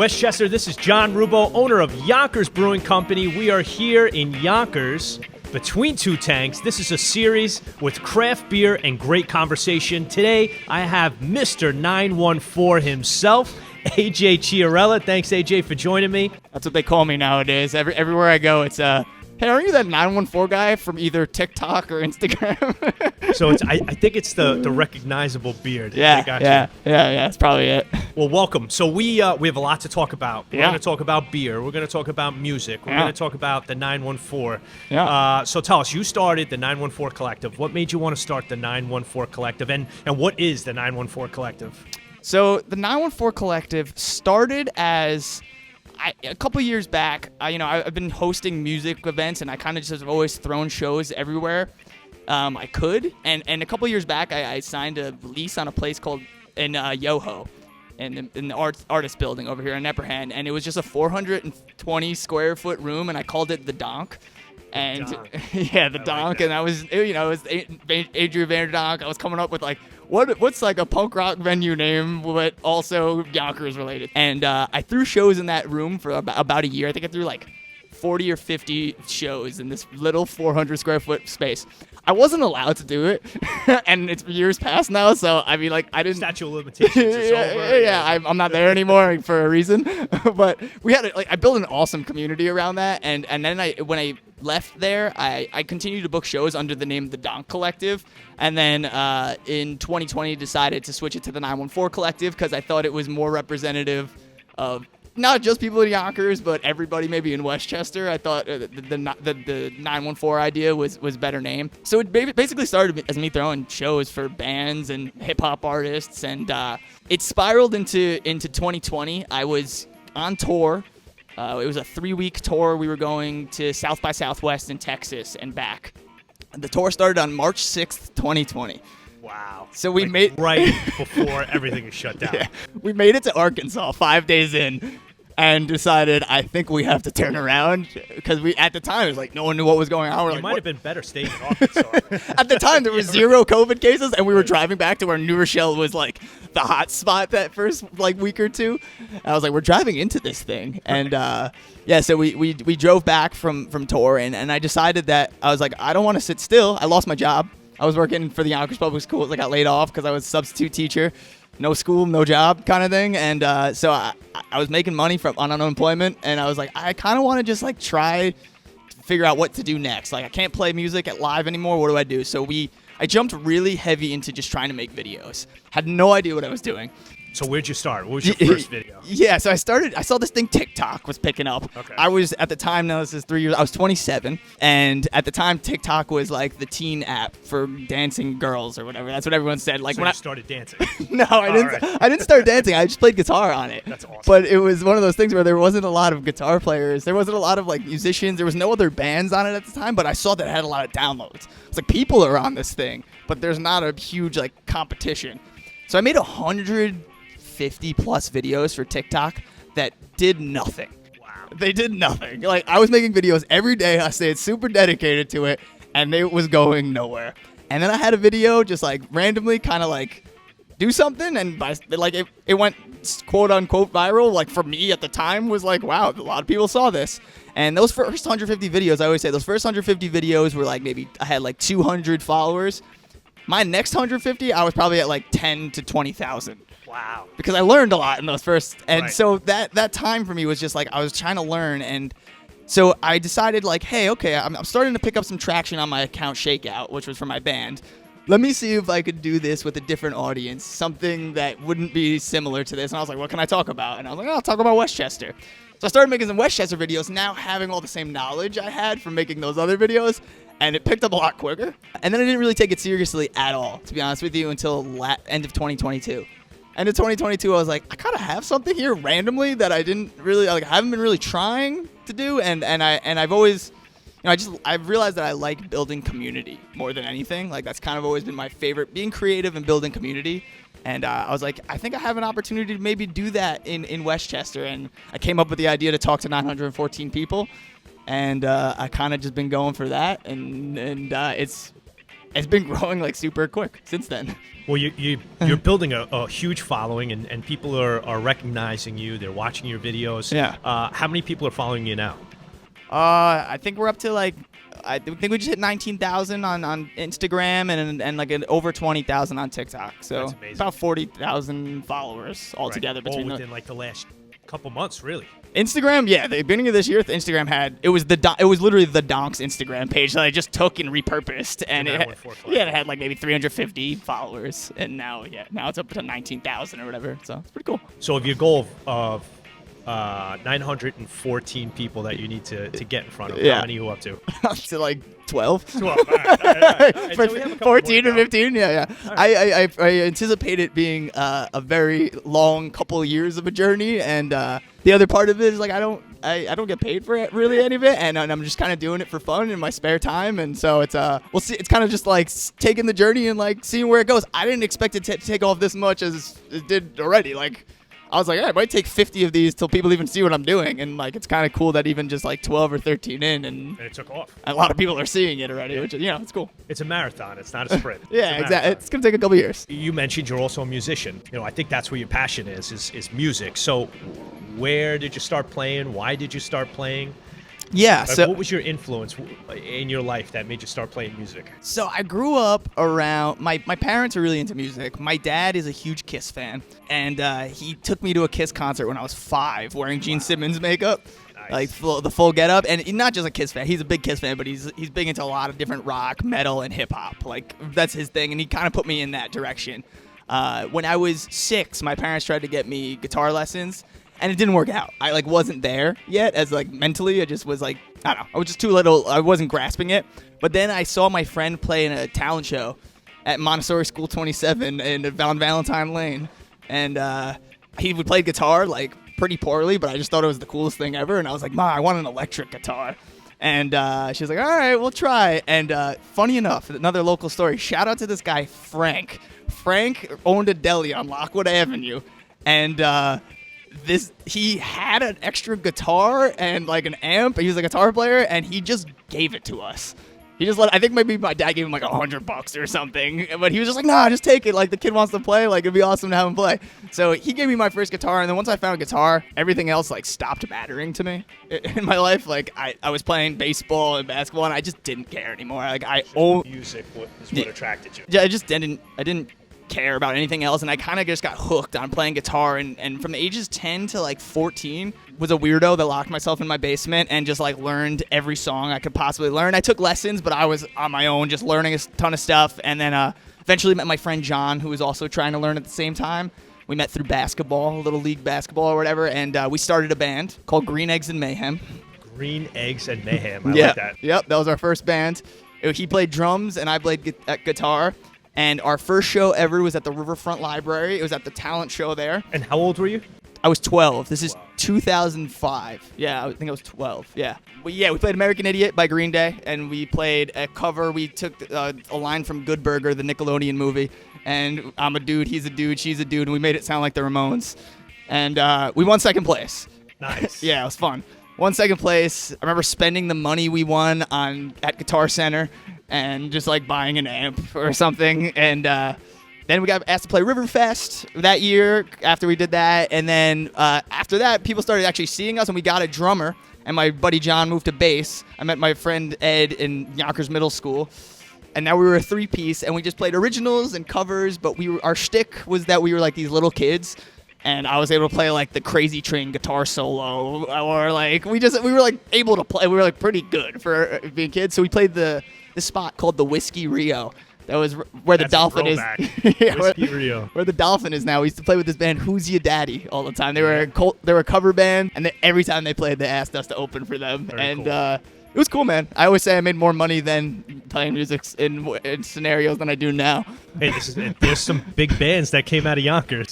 Westchester, this is John Rubo, owner of Yonkers Brewing Company. We are here in Yonkers, between two tanks. This is a series with craft beer and great conversation. Today, I have Mr. 914 himself, AJ Chiarella. Thanks, AJ, for joining me. That's what they call me nowadays. Everywhere I go, it's hey, aren't you that 914 guy from either TikTok or Instagram? So I think it's the recognizable beard. Yeah, that's probably it. Well, welcome. So we have a lot to talk about. We're Yeah. going to talk about beer. We're going to talk about music. We're Yeah. going to talk about the 914. Yeah. So tell us, you started the 914 Collective. What made you want to start the 914 Collective, and what is the 914 Collective? So the 914 Collective started as a couple years back. I've been hosting music events, and I kind of just have always thrown shows everywhere I could. And a couple years back, I signed a lease on a place called in Yoho, in the artist building over here in Epperham, and it was just a 420 square foot room, and I called it the Donk. And the Donk, and it was Adrian Vanderdonk. I was coming up with like what's like a punk rock venue name, but also Yonkers related. And I threw shows in that room for about a year. I think I threw like 40 or 50 shows in this little 400 square foot space. I wasn't allowed to do it, and it's years past now. So I mean, like, I didn't. Statute of limitations is over. Yeah, I'm not there anymore for a reason. But we had I built an awesome community around that, and then when I left there, I continued to book shows under the name The Donk Collective, and then in 2020 decided to switch it to the 914 Collective because I thought it was more representative of not just people in Yonkers, but everybody maybe in Westchester. I thought the 914 idea was better name. So it basically started as me throwing shows for bands and hip hop artists, and it spiraled into 2020. I was on tour. It was a 3-week tour. We were going to South by Southwest in Texas and back. The tour started on March 6th, 2020. Wow. So we made right before everything is shut down. Yeah. We made it to Arkansas 5 days in and decided I think we have to turn around because at the time it was like no one knew what was going on. You might have been better staying in Arkansas. At the time there was 0 COVID cases, and we were driving back to where New Rochelle was like the hot spot that first like week or two. I was like, we're driving into this thing, and so we drove back from tour, and I decided that I was like, I don't want to sit still. I lost my job. I was working for the Yonkers Public Schools. I got laid off because I was a substitute teacher. No school, no job kind of thing. And so I was making money on unemployment. And I was like, I kind of want to just like try to figure out what to do next. Like, I can't play music at live anymore. What do I do? So I jumped really heavy into just trying to make videos. Had no idea what I was doing. So where'd you start? What was your first video? Yeah, so I saw this thing TikTok was picking up. Okay. I was, at the time, now this is 3 years, I was 27, and at the time TikTok was like the teen app for dancing girls or whatever. That's what everyone said. Like, So when you I started dancing. No, I didn't. Right. I didn't start dancing. I just played guitar on it. That's awesome. But it was one of those things where there wasn't a lot of guitar players. There wasn't a lot of like musicians. There was no other bands on it at the time. But I saw that it had a lot of downloads. It's like people are on this thing, but there's not a huge like competition. So I made 150 plus videos for TikTok that did nothing. Wow. They did nothing. Like, I was making videos every day. I stayed super dedicated to it, and it was going nowhere. And then I had a video just like randomly kind of like do something, and it went quote unquote viral. Like, for me at the time was like, wow, a lot of people saw this. And those first 150 videos, I always say those first 150 videos were like, maybe I had like 200 followers. My next 150, I was probably at like 10 to 20,000. Wow. Because I learned a lot in those first, and Right. so that time for me was just like I was trying to learn, and so I decided like, hey, okay, I'm starting to pick up some traction on my account Shakeout, which was for my band. Let me see if I could do this with a different audience, something that wouldn't be similar to this. And I was like, what can I talk about? And I was like, I'll talk about Westchester. So I started making some Westchester videos, now having all the same knowledge I had from making those other videos, and it picked up a lot quicker. And then I didn't really take it seriously at all, to be honest with you, until end of 2022. End of 2022, I was like, I kind of have something here randomly that I didn't really, like, I haven't been really trying to do, and I've always, I've realized that I like building community more than anything. Like, that's kind of always been my favorite, being creative and building community. And I was like, I think I have an opportunity to maybe do that in Westchester. And I came up with the idea to talk to 914 people. And I kind of just been going for that. And it's it's been growing like super quick since then. Well, you're building a huge following, and people are recognizing you. They're watching your videos. Yeah. How many people are following you now? I think we're up to like, I think we just hit 19,000 on Instagram and like over 20,000 on TikTok. So That's amazing. about 40,000 followers altogether All between within like the last couple months, really. Instagram. Yeah, the beginning of this year, Instagram it was literally the Donks Instagram page that I just took and repurposed, and that it went for it had like maybe 350 followers, and now it's up to 19,000 or whatever. So it's pretty cool. So if your goal of 914 people that you need to get in front of, Yeah. how many are you up to? Up to like 12. 12. All right. So we have a couple 14 more or to go. 15, yeah. I anticipate it being a very long couple of years of a journey, and the other part of it is like I don't get paid for it, really, any of it, and I'm just kind of doing it for fun in my spare time, and so it's we'll see. It's kind of just like taking the journey and like seeing where it goes. I didn't expect it to take off this much as it did already. Like, I was like, yeah, it might take 50 of these till people even see what I'm doing. And, like, it's kind of cool that even just, like, 12 or 13 in and And it took off. a lot of people are seeing it already, which, it's cool. It's a marathon. It's not a sprint. Yeah, It's a exactly. marathon. It's going to take a couple years. You mentioned you're also a musician. I think that's where your passion is music. So where did you start playing? Why did you start playing? Yeah, Like, what was your influence in your life that made you start playing music? So I grew up around my parents are really into music. My dad is a huge Kiss fan, and he took me to a Kiss concert when I was 5, wearing Gene Simmons makeup, Nice. like the full getup. And he's not just a Kiss fan; he's a big Kiss fan, but he's big into a lot of different rock, metal, and hip hop. Like that's his thing, and he kind of put me in that direction. When I was 6, my parents tried to get me guitar lessons. And it didn't work out. I wasn't there yet, as mentally. I just was I don't know. I was just too little. I wasn't grasping it. But then I saw my friend play in a talent show at Montessori School 27 on Valentine Lane, and he would play guitar pretty poorly, but I just thought it was the coolest thing ever. And I was like, Ma, I want an electric guitar. And she was like, all right, we'll try. And funny enough, another local story. Shout out to this guy, Frank. Frank owned a deli on Lockwood Avenue, and he had an extra guitar and an amp. He was a guitar player, and he just gave it to us. He just I think maybe my dad gave him $100 or something, but he was just like, nah, just take it. The kid wants to play. It'd be awesome to have him play. So he gave me my first guitar, and then once I found a guitar, everything else stopped mattering to me in my life. I was playing baseball and basketball, and I just didn't care anymore. Music is what attracted you. I just didn't care about anything else, and I kind of just got hooked on playing guitar, and from the ages 10 to 14 was a weirdo that locked myself in my basement and just learned every song I could possibly learn. I took lessons, but I was on my own just learning a ton of stuff, and then eventually met my friend John, who was also trying to learn at the same time. We met through basketball, little league basketball or whatever, and we started a band called Green Eggs and Mayhem. Green Eggs and Mayhem. I like that. Yep, that was our first band. He played drums and I played guitar. And our first show ever was at the Riverfront Library. It was at the talent show there. And how old were you? I was 12. This is 2005. Yeah, I think I was 12. Yeah. We played American Idiot by Green Day, and we played a cover. We took a line from Good Burger, the Nickelodeon movie, and I'm a dude, he's a dude, she's a dude, and we made it sound like the Ramones. And we won second place. Nice. Yeah, it was fun. Won second place. I remember spending the money we won at Guitar Center and just buying an amp or something. And then we got asked to play Riverfest that year after we did that. And then after that, people started actually seeing us, and we got a drummer. And my buddy John moved to bass. I met my friend Ed in Yonkers Middle School. And now we were a 3-piece, and we just played originals and covers. But our shtick was that we were these little kids. And I was able to play the Crazy Train guitar solo, or we were able to play. We were pretty good for being kids. So we played this spot called the Whiskey Rio. That was where the That's a Dolphin is. throwback. Yeah, Whiskey Rio. Where the Dolphin is now. We used to play with this band Who's Ya Daddy all the time. They were a cover band, and every time they played, they asked us to open for them. Very cool. It was cool, man. I always say I made more money than playing music in scenarios than I do now. Hey, there's some big bands that came out of Yonkers.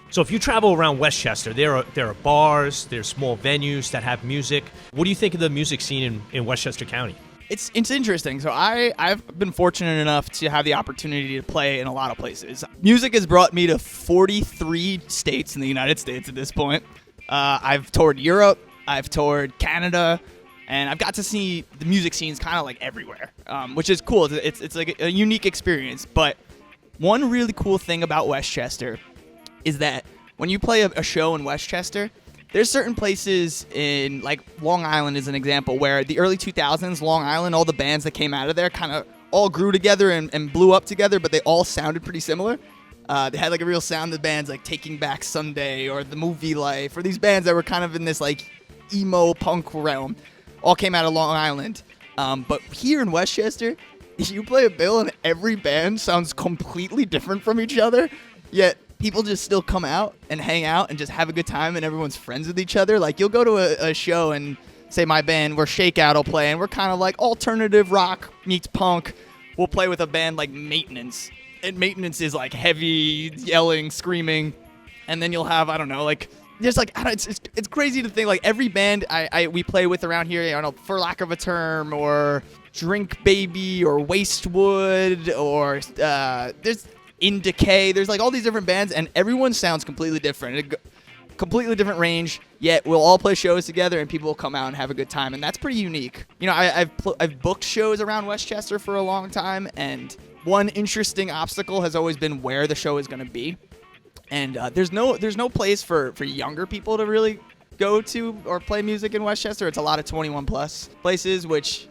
So if you travel around Westchester, there are bars, there's small venues that have music. What do you think of the music scene in Westchester County? It's interesting. So I've been fortunate enough to have the opportunity to play in a lot of places. Music has brought me to 43 states in the United States at this point. I've toured Europe. I've toured Canada. And I've got to see the music scenes kind of like everywhere, which is cool. It's like a unique experience. But one really cool thing about Westchester is that when you play a show in Westchester, there's certain places in, like, Long Island is an example, where the early 2000s, Long Island, all the bands that came out of there kind of all grew together and blew up together, but they all sounded pretty similar. They had like a real sound of bands like Taking Back Sunday or The Movie Life, or these bands that were kind of in this like emo punk realm, all came out of Long Island. But here in Westchester, you play a bill and every band sounds completely different from each other, yet people just still come out and hang out and just have a good time, and everyone's friends with each other. Like, you'll go to a show and say my band, we're Shakeout, will play, and we're kind of like alternative rock meets punk. We'll play with a band like Maintenance, and Maintenance is like heavy yelling, screaming, and then you'll have, I don't know, like, just like, I don't, it's crazy to think, like, every band we play with around here, I don't know, For Lack of a Term, or Drink Baby, or Wastewood, or there's In Decay, there's like all these different bands, and everyone sounds completely different. Completely different range, yet we'll all play shows together and people will come out and have a good time, and that's pretty unique. You know, I've booked shows around Westchester for a long time, and one interesting obstacle has always been where the show is going to be. And there's no place for younger people to really go to or play music in Westchester. It's a lot of 21 plus places, which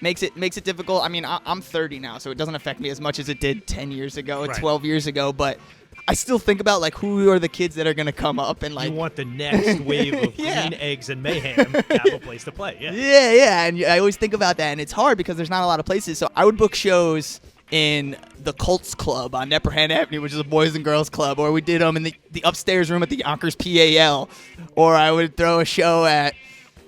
makes it difficult. I mean, I'm 30 now, so it doesn't affect me as much as it did 10 years ago, Right. 12 years ago, but I still think about, like, who are the kids that are going to come up and, like... You want the next wave of Yeah. green eggs and mayhem to have a place to play. Yeah. Yeah, and I always think about that, and it's hard because there's not a lot of places. So I would book shows in the Colts Club on Nepperhan Avenue, which is a boys and girls club, or we did them in the upstairs room at the Yonkers PAL, or I would throw a show at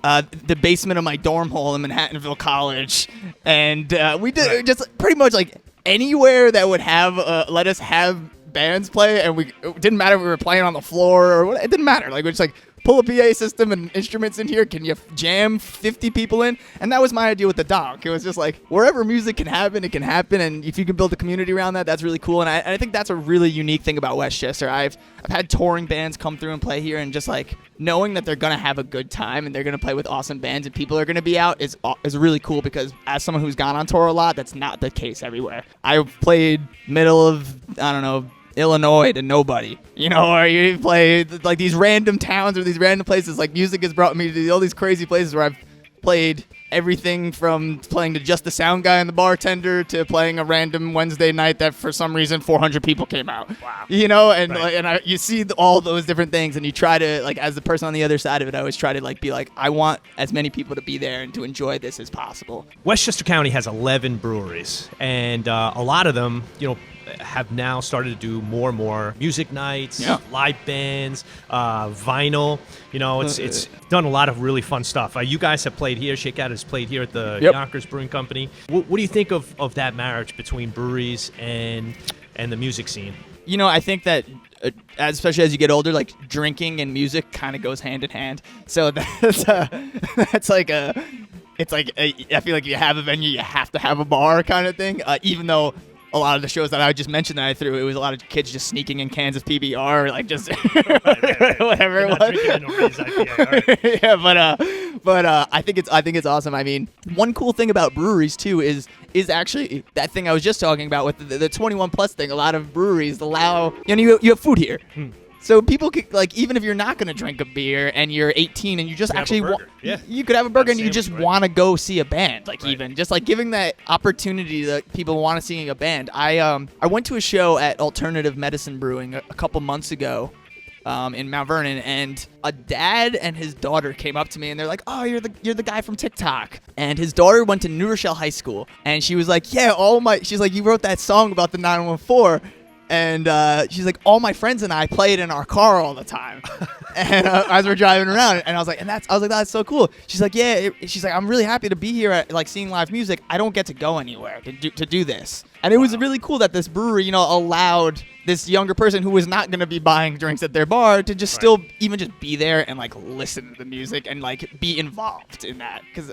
the basement of my dorm hole in Manhattanville College, and we did just pretty much like anywhere that would have let us have bands play, and it didn't matter if we were playing on the floor or what, it didn't matter. Like, we just like pull a PA system and instruments in here. Can you jam 50 people in? And that was my idea with the dock. It was just like, wherever music can happen, it can happen. And if you can build a community around that, that's really cool. And I think that's a really unique thing about Westchester. I've had touring bands come through and play here, and just like knowing that they're going to have a good time and they're going to play with awesome bands and people are going to be out is really cool, because as someone who's gone on tour a lot, that's not the case everywhere. I've played middle of, I don't know, Illinois to nobody, you know, or you play like these random towns or these random places. Like, music has brought me to all these crazy places where I've played everything from playing to just the sound guy and the bartender to playing a random Wednesday night that for some reason 400 people came out. Wow. You know, and Right. you see all those different things, and you try to, like, as the person on the other side of it, I always try to like be like, I want as many people to be there and to enjoy this as possible. Westchester County has 11 breweries, and a lot of them, you know, have now started to do more and more music nights, Yeah. live bands, vinyl. You know, it's done a lot of really fun stuff. You guys have played here. Shakeout has played here at the Yep. Yonkers Brewing Company. What do you think of that marriage between breweries and the music scene? You know, I think that especially as you get older, like, drinking and music kind of goes hand in hand. So that's like I feel like you have a venue, you have to have a bar kind of thing. Even though a lot of the shows that I just mentioned that I threw, it was a lot of kids just sneaking in cans of PBR, like, just Right. whatever They're it not was. drinking in a Ray's IPA, all right. Yeah, but I think it's awesome. I mean, one cool thing about breweries too is actually that thing I was just talking about with the 21 plus thing. A lot of breweries allow, you know, you have food here. So people could, like, even if you're not going to drink a beer and you're 18 and you just You have a actually burger. Yeah. you could have a burger and you sandwich, just right. want to go see a band, like, Right. even just like giving that opportunity that people want to see a band. I went to a show at Alternative Medicine Brewing a couple months ago in Mount Vernon, and a dad and his daughter came up to me and they're like, "Oh, you're the guy from TikTok." And his daughter went to New Rochelle High School, and she was like, "Yeah, she's like, you wrote that song about the 914." And she's like, all my friends and I play it in our car all the time, and as we're driving around. And I was like, I was like, that's so cool. She's like, yeah. She's like, I'm really happy to be here at, like, seeing live music. I don't get to go anywhere to do this. And it was really cool that this brewery, you know, allowed this younger person who was not going to be buying drinks at their bar to just still even just be there and, like, listen to the music and, like, be involved in that. Because,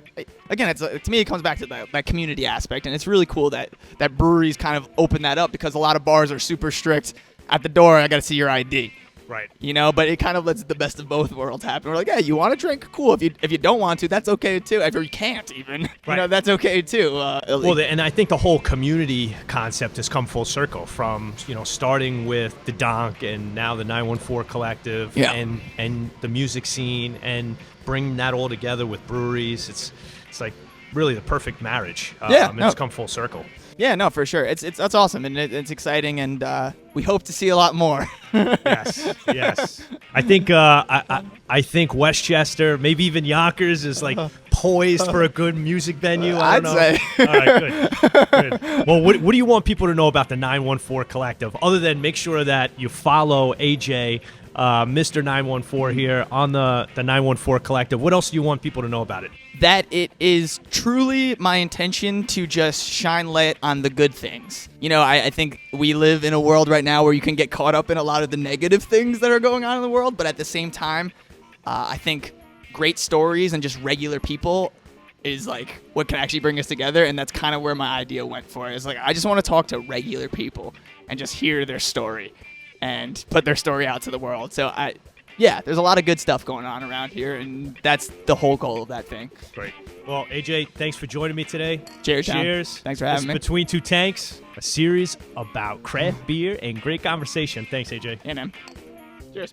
again, to me, it comes back to that community aspect, and it's really cool that breweries kind of open that up, because a lot of bars are super strict. At the door, I got to see your ID. Right. You know, but it kind of lets the best of both worlds happen. We're like, yeah, you want to drink? Cool. If you don't want to, that's okay too. If you can't even, you know, that's okay too. Well, and I think the whole community concept has come full circle from, you know, starting with the Donk and now the 914 Collective and the music scene and bringing that all together with breweries. It's like really the perfect marriage. It's come full circle. Yeah, no, for sure. That's awesome, and it's exciting, and we hope to see a lot more. Yes. I think Westchester, maybe even Yonkers, is like poised for a good music venue. I don't know. I'd say. All right, good. Well, what do you want people to know about the 914 Collective, other than make sure that you follow AJ, Mr. 914 here on the 914 Collective? What else do you want people to know about it? That it is truly my intention to just shine light on the good things. You know, I think we live in a world right now where you can get caught up in a lot of the negative things that are going on in the world, but at the same time, I think great stories and just regular people is like what can actually bring us together, and that's kind of where my idea went for. It's like I just want to talk to regular people and just hear their story and put their story out to the world. So there's a lot of good stuff going on around here, and that's the whole goal of that thing. Great. Well, AJ, thanks for joining me today. Cheers. Cheers. Thanks for having me. Between Two Tanks, a series about craft beer and great conversation. Thanks, AJ. Yeah, man. Cheers.